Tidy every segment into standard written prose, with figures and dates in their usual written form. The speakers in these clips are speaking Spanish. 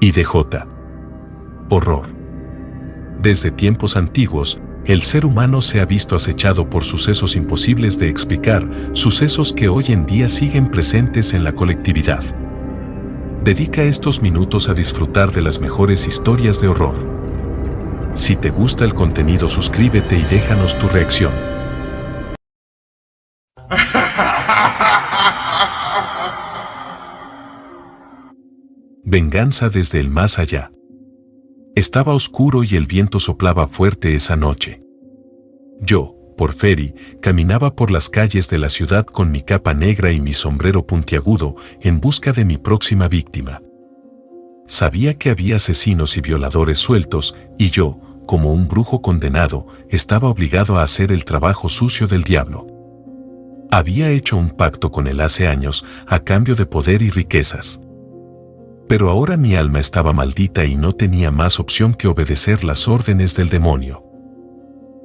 Y DJ. Horror. Desde tiempos antiguos, el ser humano se ha visto acechado por sucesos imposibles de explicar, sucesos que hoy en día siguen presentes en la colectividad. Dedica estos minutos a disfrutar de las mejores historias de horror. Si te gusta el contenido, suscríbete y déjanos tu reacción. Venganza desde el más allá. Estaba oscuro y el viento soplaba fuerte esa noche. Yo, Porferi, caminaba por las calles de la ciudad con mi capa negra y mi sombrero puntiagudo en busca de mi próxima víctima. Sabía que había asesinos y violadores sueltos y yo, como un brujo condenado, estaba obligado a hacer el trabajo sucio del diablo. Había hecho un pacto con él hace años a cambio de poder y riquezas. Pero ahora mi alma estaba maldita y no tenía más opción que obedecer las órdenes del demonio.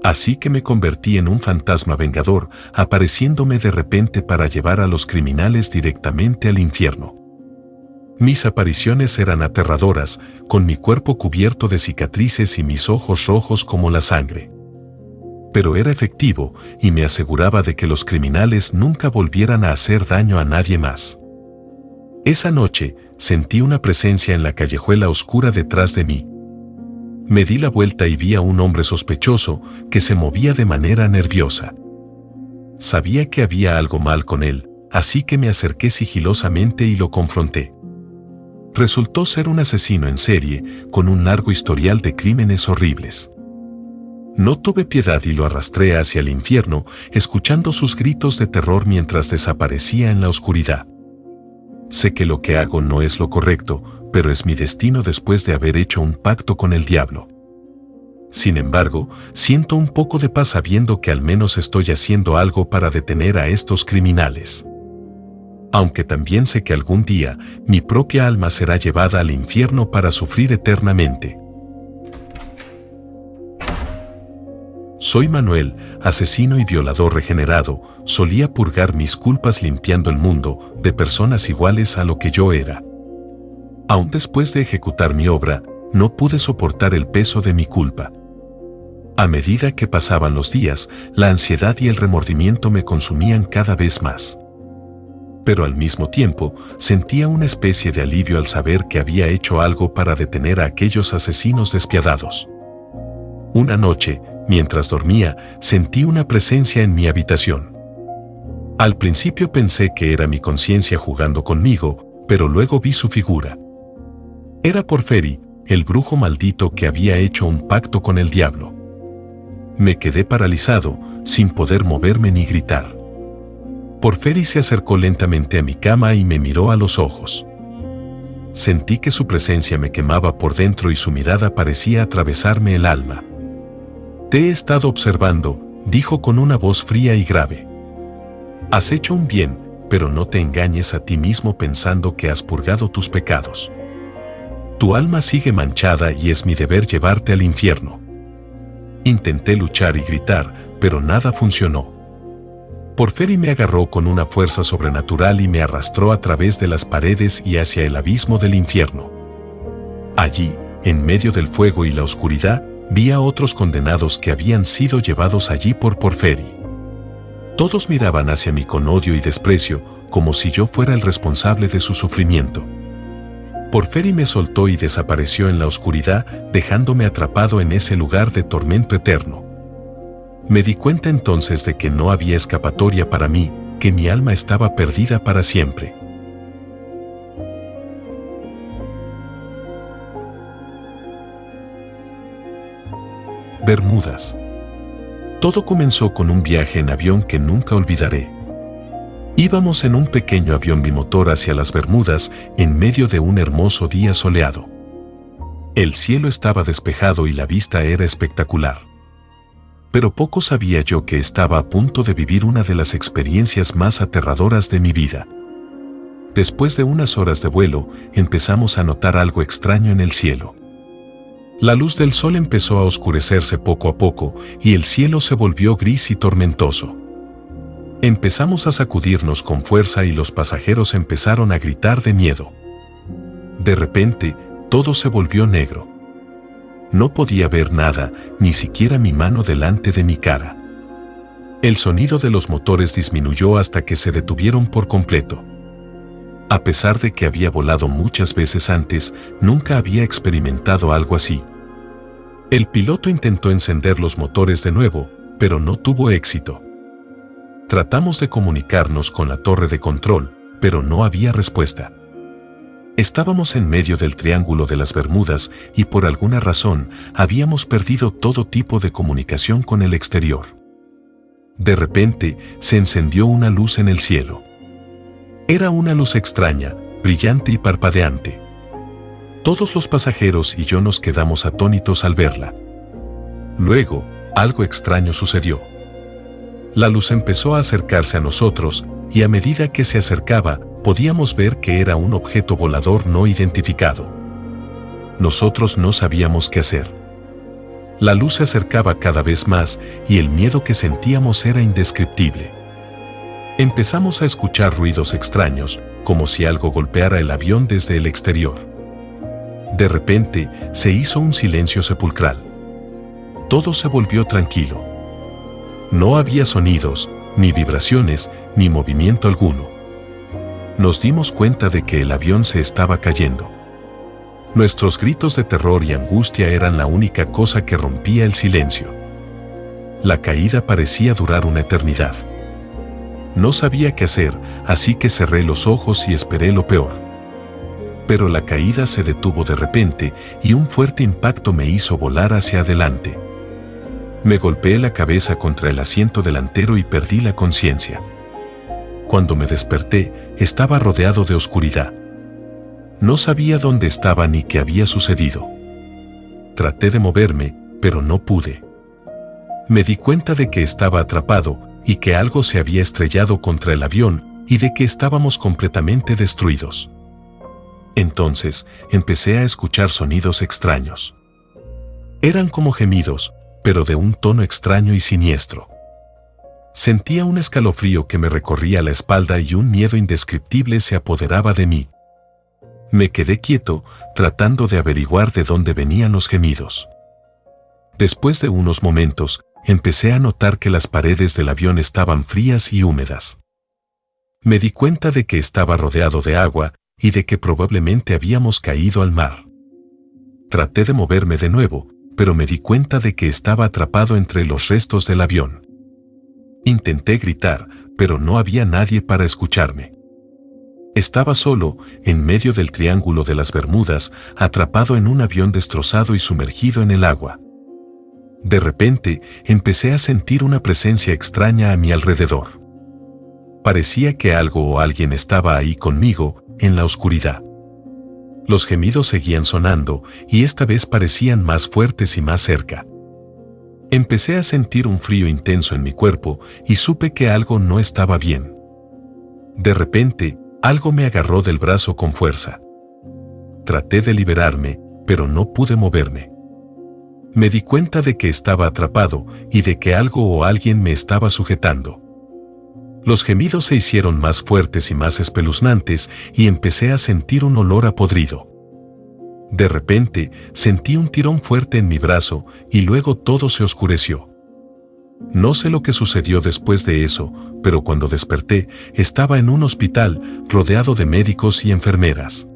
Así que me convertí en un fantasma vengador, apareciéndome de repente para llevar a los criminales directamente al infierno. Mis apariciones eran aterradoras, con mi cuerpo cubierto de cicatrices y mis ojos rojos como la sangre. Pero era efectivo y me aseguraba de que los criminales nunca volvieran a hacer daño a nadie más. Esa noche, sentí una presencia en la callejuela oscura detrás de mí. Me di la vuelta y vi a un hombre sospechoso que se movía de manera nerviosa. Sabía que había algo mal con él, así que me acerqué sigilosamente y lo confronté. Resultó ser un asesino en serie, con un largo historial de crímenes horribles. No tuve piedad y lo arrastré hacia el infierno, escuchando sus gritos de terror mientras desaparecía en la oscuridad. Sé que lo que hago no es lo correcto, pero es mi destino después de haber hecho un pacto con el diablo. Sin embargo, siento un poco de paz sabiendo que al menos estoy haciendo algo para detener a estos criminales. Aunque también sé que algún día mi propia alma será llevada al infierno para sufrir eternamente. Soy Manuel, asesino y violador regenerado. Solía purgar mis culpas limpiando el mundo de personas iguales a lo que yo era. Aún después de ejecutar mi obra, no pude soportar el peso de mi culpa. A medida que pasaban los días, la ansiedad y el remordimiento me consumían cada vez más. Pero al mismo tiempo, sentía una especie de alivio al saber que había hecho algo para detener a aquellos asesinos despiadados. Una noche, mientras dormía, sentí una presencia en mi habitación. Al principio pensé que era mi conciencia jugando conmigo, pero luego vi su figura. Era Porferi, el brujo maldito que había hecho un pacto con el diablo. Me quedé paralizado, sin poder moverme ni gritar. Porferi se acercó lentamente a mi cama y me miró a los ojos. Sentí que su presencia me quemaba por dentro y su mirada parecía atravesarme el alma. «Te he estado observando», dijo con una voz fría y grave. «Has hecho un bien, pero no te engañes a ti mismo pensando que has purgado tus pecados. Tu alma sigue manchada y es mi deber llevarte al infierno». Intenté luchar y gritar, pero nada funcionó. Porferi me agarró con una fuerza sobrenatural y me arrastró a través de las paredes y hacia el abismo del infierno. Allí, en medio del fuego y la oscuridad, vi a otros condenados que habían sido llevados allí por Porferi. Todos miraban hacia mí con odio y desprecio, como si yo fuera el responsable de su sufrimiento. Porferi me soltó y desapareció en la oscuridad, dejándome atrapado en ese lugar de tormento eterno. Me di cuenta entonces de que no había escapatoria para mí, que mi alma estaba perdida para siempre. Bermudas. Todo comenzó con un viaje en avión que nunca olvidaré. Íbamos en un pequeño avión bimotor hacia las Bermudas en medio de un hermoso día soleado. El cielo estaba despejado y la vista era espectacular. Pero poco sabía yo que estaba a punto de vivir una de las experiencias más aterradoras de mi vida. Después de unas horas de vuelo, empezamos a notar algo extraño en el cielo. La luz del sol empezó a oscurecerse poco a poco y el cielo se volvió gris y tormentoso. Empezamos a sacudirnos con fuerza y los pasajeros empezaron a gritar de miedo. De repente, Todo se volvió negro. No podía ver nada, ni siquiera mi mano delante de mi cara. El sonido de los motores disminuyó hasta que se detuvieron por completo. A pesar de que había volado muchas veces antes, nunca había experimentado algo así. El piloto intentó encender los motores de nuevo, pero no tuvo éxito. Tratamos de comunicarnos con la torre de control, pero no había respuesta. Estábamos en medio del Triángulo de las Bermudas y por alguna razón habíamos perdido todo tipo de comunicación con el exterior. De repente, se encendió una luz en el cielo. Era una luz extraña, brillante y parpadeante. Todos los pasajeros y yo nos quedamos atónitos al verla. Luego, algo extraño sucedió. La luz empezó a acercarse a nosotros y a medida que se acercaba, podíamos ver que era un objeto volador no identificado. Nosotros no sabíamos qué hacer. La luz se acercaba cada vez más y el miedo que sentíamos era indescriptible. Empezamos a escuchar ruidos extraños, como si algo golpeara el avión desde el exterior. De repente, se hizo un silencio sepulcral. Todo se volvió tranquilo. No había sonidos, ni vibraciones, ni movimiento alguno. Nos dimos cuenta de que el avión se estaba cayendo. Nuestros gritos de terror y angustia eran la única cosa que rompía el silencio. La caída parecía durar una eternidad. No sabía qué hacer, así que cerré los ojos y esperé lo peor. Pero la caída se detuvo de repente y un fuerte impacto me hizo volar hacia adelante. Me golpeé la cabeza contra el asiento delantero y perdí la conciencia. Cuando me desperté, estaba rodeado de oscuridad. No sabía dónde estaba ni qué había sucedido. Traté de moverme, pero no pude. Me di cuenta de que estaba atrapado y que algo se había estrellado contra el avión y de que estábamos completamente destruidos. Entonces, empecé a escuchar sonidos extraños. Eran como gemidos, pero de un tono extraño y siniestro. Sentía un escalofrío que me recorría la espalda y un miedo indescriptible se apoderaba de mí. Me quedé quieto, tratando de averiguar de dónde venían los gemidos. Después de unos momentos, empecé a notar que las paredes del avión estaban frías y húmedas. Me di cuenta de que estaba rodeado de agua y de que probablemente habíamos caído al mar. Traté de moverme de nuevo, pero me di cuenta de que estaba atrapado entre los restos del avión. Intenté gritar, pero no había nadie para escucharme. Estaba solo, en medio del Triángulo de las Bermudas, atrapado en un avión destrozado y sumergido en el agua. De repente, empecé a sentir una presencia extraña a mi alrededor. Parecía que algo o alguien estaba ahí conmigo, en la oscuridad. Los gemidos seguían sonando, y esta vez parecían más fuertes y más cerca. Empecé a sentir un frío intenso en mi cuerpo, y supe que algo no estaba bien. De repente, algo me agarró del brazo con fuerza. Traté de liberarme, pero no pude moverme. Me di cuenta de que estaba atrapado y de que algo o alguien me estaba sujetando. Los gemidos se hicieron más fuertes y más espeluznantes y empecé a sentir un olor a podrido. De repente, sentí un tirón fuerte en mi brazo y luego todo se oscureció. No sé lo que sucedió después de eso, pero cuando desperté, estaba en un hospital rodeado de médicos y enfermeras.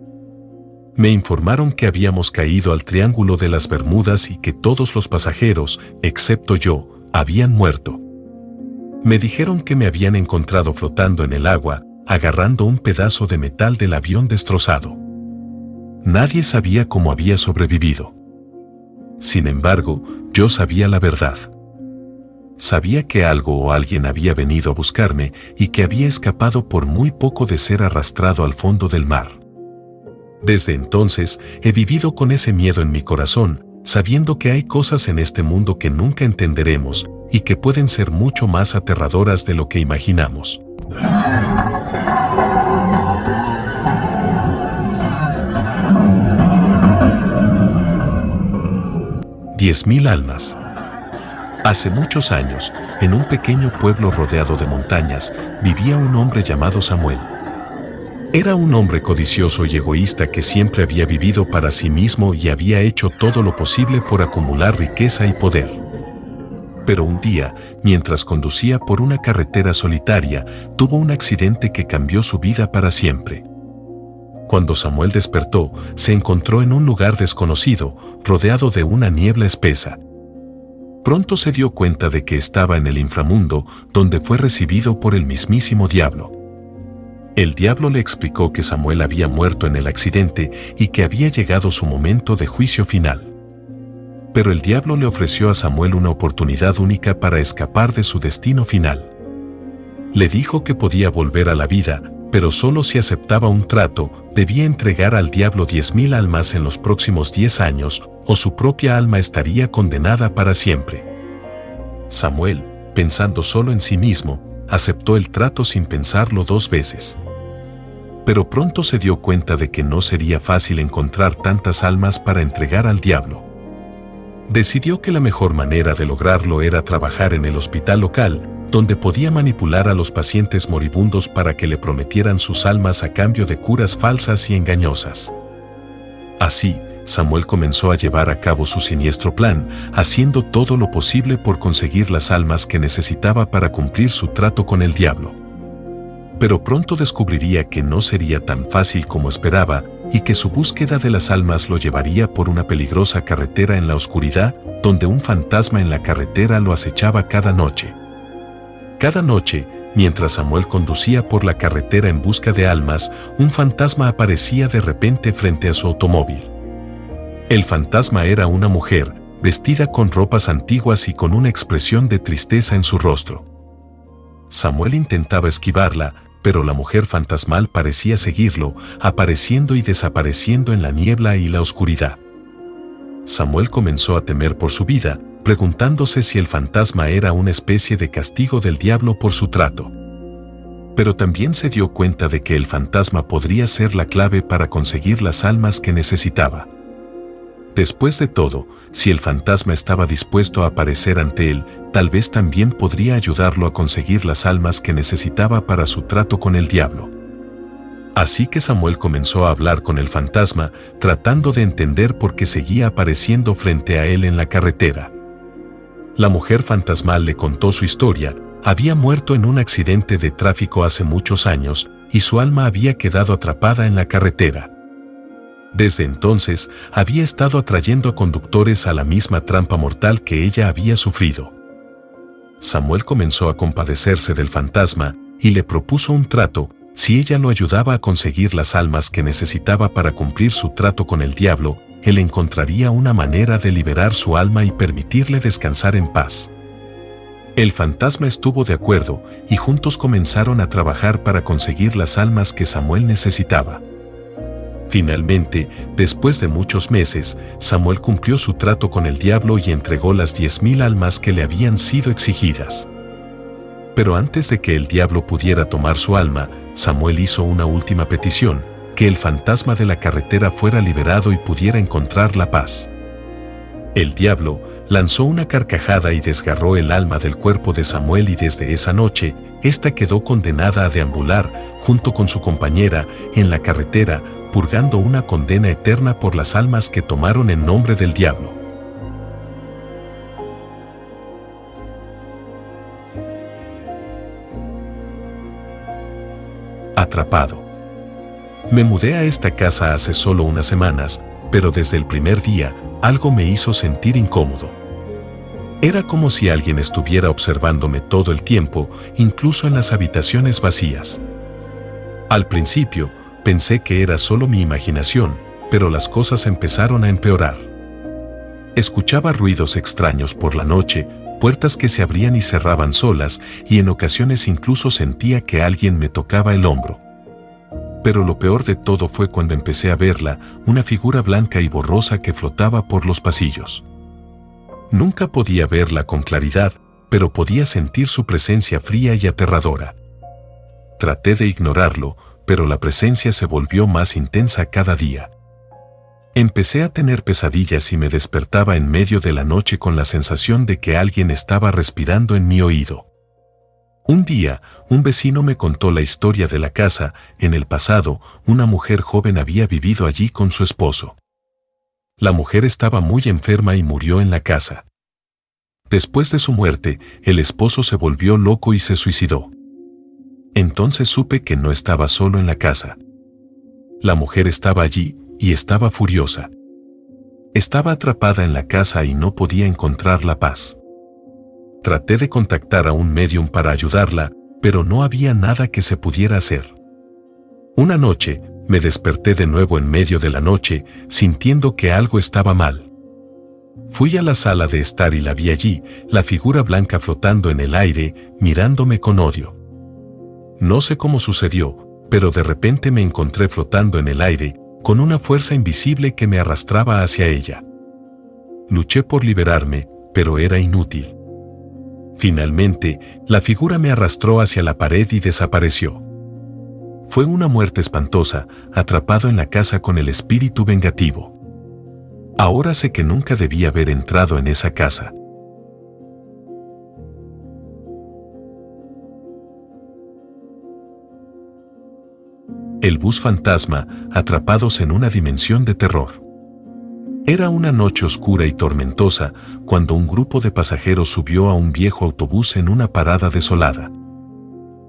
Me informaron que habíamos caído al Triángulo de las Bermudas y que todos los pasajeros, excepto yo, habían muerto. Me dijeron que me habían encontrado flotando en el agua, agarrando un pedazo de metal del avión destrozado. Nadie sabía cómo había sobrevivido. Sin embargo, yo sabía la verdad. Sabía que algo o alguien había venido a buscarme y que había escapado por muy poco de ser arrastrado al fondo del mar. Desde entonces, he vivido con ese miedo en mi corazón, sabiendo que hay cosas en este mundo que nunca entenderemos y que pueden ser mucho más aterradoras de lo que imaginamos. 10.000 almas. Hace muchos años, en un pequeño pueblo rodeado de montañas, vivía un hombre llamado Samuel. Era un hombre codicioso y egoísta que siempre había vivido para sí mismo y había hecho todo lo posible por acumular riqueza y poder. Pero un día, mientras conducía por una carretera solitaria, tuvo un accidente que cambió su vida para siempre. Cuando Samuel despertó, se encontró en un lugar desconocido, rodeado de una niebla espesa. Pronto se dio cuenta de que estaba en el inframundo, donde fue recibido por el mismísimo diablo. El diablo le explicó que Samuel había muerto en el accidente y que había llegado su momento de juicio final. Pero el diablo le ofreció a Samuel una oportunidad única para escapar de su destino final. Le dijo que podía volver a la vida, pero solo si aceptaba un trato, debía entregar al diablo 10,000 almas en los próximos 10 años, o su propia alma estaría condenada para siempre. Samuel, pensando solo en sí mismo, aceptó el trato sin pensarlo 2 veces. Pero pronto se dio cuenta de que no sería fácil encontrar tantas almas para entregar al diablo. Decidió que la mejor manera de lograrlo era trabajar en el hospital local, donde podía manipular a los pacientes moribundos para que le prometieran sus almas a cambio de curas falsas y engañosas. Así, Samuel comenzó a llevar a cabo su siniestro plan, haciendo todo lo posible por conseguir las almas que necesitaba para cumplir su trato con el diablo. Pero pronto descubriría que no sería tan fácil como esperaba y que su búsqueda de las almas lo llevaría por una peligrosa carretera en la oscuridad, donde un fantasma en la carretera lo acechaba cada noche. Cada noche, mientras Samuel conducía por la carretera en busca de almas, un fantasma aparecía de repente frente a su automóvil. El fantasma era una mujer, vestida con ropas antiguas y con una expresión de tristeza en su rostro. Samuel intentaba esquivarla, pero la mujer fantasmal parecía seguirlo, apareciendo y desapareciendo en la niebla y la oscuridad. Samuel comenzó a temer por su vida, preguntándose si el fantasma era una especie de castigo del diablo por su trato. Pero también se dio cuenta de que el fantasma podría ser la clave para conseguir las almas que necesitaba. Después de todo, si el fantasma estaba dispuesto a aparecer ante él, tal vez también podría ayudarlo a conseguir las almas que necesitaba para su trato con el diablo. Así que Samuel comenzó a hablar con el fantasma, tratando de entender por qué seguía apareciendo frente a él en la carretera. La mujer fantasmal le contó su historia. Había muerto en un accidente de tráfico hace muchos años y su alma había quedado atrapada en la carretera. Desde entonces, había estado atrayendo a conductores a la misma trampa mortal que ella había sufrido. Samuel comenzó a compadecerse del fantasma y le propuso un trato. Si ella lo ayudaba a conseguir las almas que necesitaba para cumplir su trato con el diablo, él encontraría una manera de liberar su alma y permitirle descansar en paz. El fantasma estuvo de acuerdo y juntos comenzaron a trabajar para conseguir las almas que Samuel necesitaba. Finalmente, después de muchos meses, Samuel cumplió su trato con el diablo y entregó las 10,000 almas que le habían sido exigidas. Pero antes de que el diablo pudiera tomar su alma, Samuel hizo una última petición: que el fantasma de la carretera fuera liberado y pudiera encontrar la paz. El diablo lanzó una carcajada y desgarró el alma del cuerpo de Samuel y desde esa noche, ésta quedó condenada a deambular, junto con su compañera, en la carretera, purgando una condena eterna por las almas que tomaron en nombre del diablo. Atrapado. Me mudé a esta casa hace solo unas semanas, pero desde el primer día, algo me hizo sentir incómodo. Era como si alguien estuviera observándome todo el tiempo, incluso en las habitaciones vacías. Al principio, pensé que era solo mi imaginación, pero las cosas empezaron a empeorar. Escuchaba ruidos extraños por la noche, puertas que se abrían y cerraban solas, y en ocasiones incluso sentía que alguien me tocaba el hombro. Pero lo peor de todo fue cuando empecé a verla, una figura blanca y borrosa que flotaba por los pasillos. Nunca podía verla con claridad, pero podía sentir su presencia fría y aterradora. Traté de ignorarlo, pero la presencia se volvió más intensa cada día. Empecé a tener pesadillas y me despertaba en medio de la noche con la sensación de que alguien estaba respirando en mi oído. Un día, un vecino me contó la historia de la casa. En el pasado, una mujer joven había vivido allí con su esposo. La mujer estaba muy enferma y murió en la casa. Después de su muerte, el esposo se volvió loco y se suicidó. Entonces supe que no estaba solo en la casa. La mujer estaba allí y estaba furiosa. Estaba atrapada en la casa y no podía encontrar la paz. Traté de contactar a un médium para ayudarla, pero no había nada que se pudiera hacer. Una noche, me desperté de nuevo en medio de la noche, sintiendo que algo estaba mal. Fui a la sala de estar y la vi allí, la figura blanca flotando en el aire, mirándome con odio. No sé cómo sucedió, pero de repente me encontré flotando en el aire, con una fuerza invisible que me arrastraba hacia ella. Luché por liberarme, pero era inútil. Finalmente, la figura me arrastró hacia la pared y desapareció. Fue una muerte espantosa, atrapado en la casa con el espíritu vengativo. Ahora sé que nunca debí haber entrado en esa casa. El bus fantasma, atrapados en una dimensión de terror. Era una noche oscura y tormentosa cuando un grupo de pasajeros subió a un viejo autobús en una parada desolada.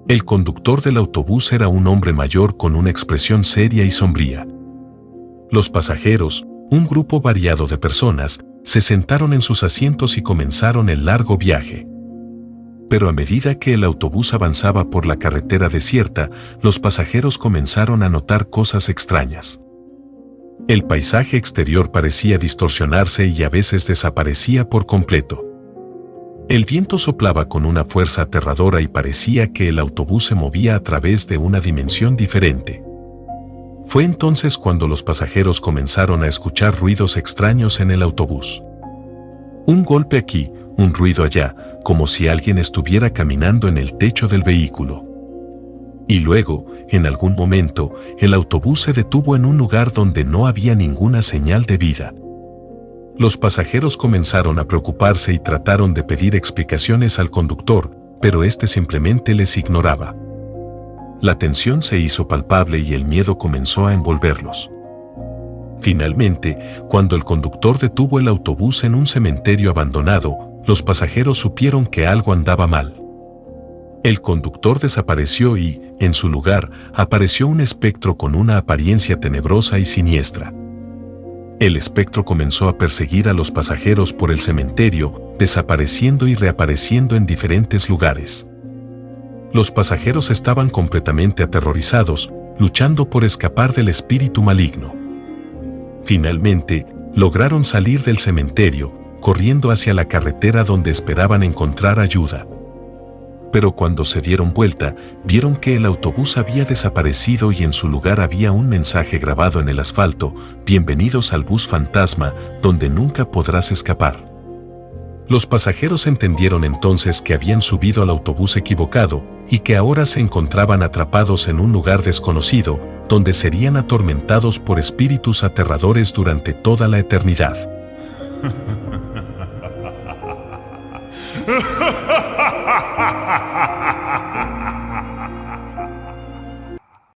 El conductor del autobús era un hombre mayor con una expresión seria y sombría. Los pasajeros, un grupo variado de personas, se sentaron en sus asientos y comenzaron el largo viaje. Pero a medida que el autobús avanzaba por la carretera desierta, los pasajeros comenzaron a notar cosas extrañas. El paisaje exterior parecía distorsionarse y a veces desaparecía por completo. El viento soplaba con una fuerza aterradora y parecía que el autobús se movía a través de una dimensión diferente. Fue entonces cuando los pasajeros comenzaron a escuchar ruidos extraños en el autobús. Un golpe aquí, un ruido allá, como si alguien estuviera caminando en el techo del vehículo. Y luego, en algún momento, el autobús se detuvo en un lugar donde no había ninguna señal de vida. Los pasajeros comenzaron a preocuparse y trataron de pedir explicaciones al conductor, pero este simplemente les ignoraba. La tensión se hizo palpable y el miedo comenzó a envolverlos. Finalmente, cuando el conductor detuvo el autobús en un cementerio abandonado, los pasajeros supieron que algo andaba mal. El conductor desapareció y, en su lugar, apareció un espectro con una apariencia tenebrosa y siniestra. El espectro comenzó a perseguir a los pasajeros por el cementerio, desapareciendo y reapareciendo en diferentes lugares. Los pasajeros estaban completamente aterrorizados, luchando por escapar del espíritu maligno. Finalmente, lograron salir del cementerio, corriendo hacia la carretera donde esperaban encontrar ayuda. Pero cuando se dieron vuelta, vieron que el autobús había desaparecido y en su lugar había un mensaje grabado en el asfalto: «Bienvenidos al bus fantasma, donde nunca podrás escapar». Los pasajeros entendieron entonces que habían subido al autobús equivocado y que ahora se encontraban atrapados en un lugar desconocido, donde serían atormentados por espíritus aterradores durante toda la eternidad.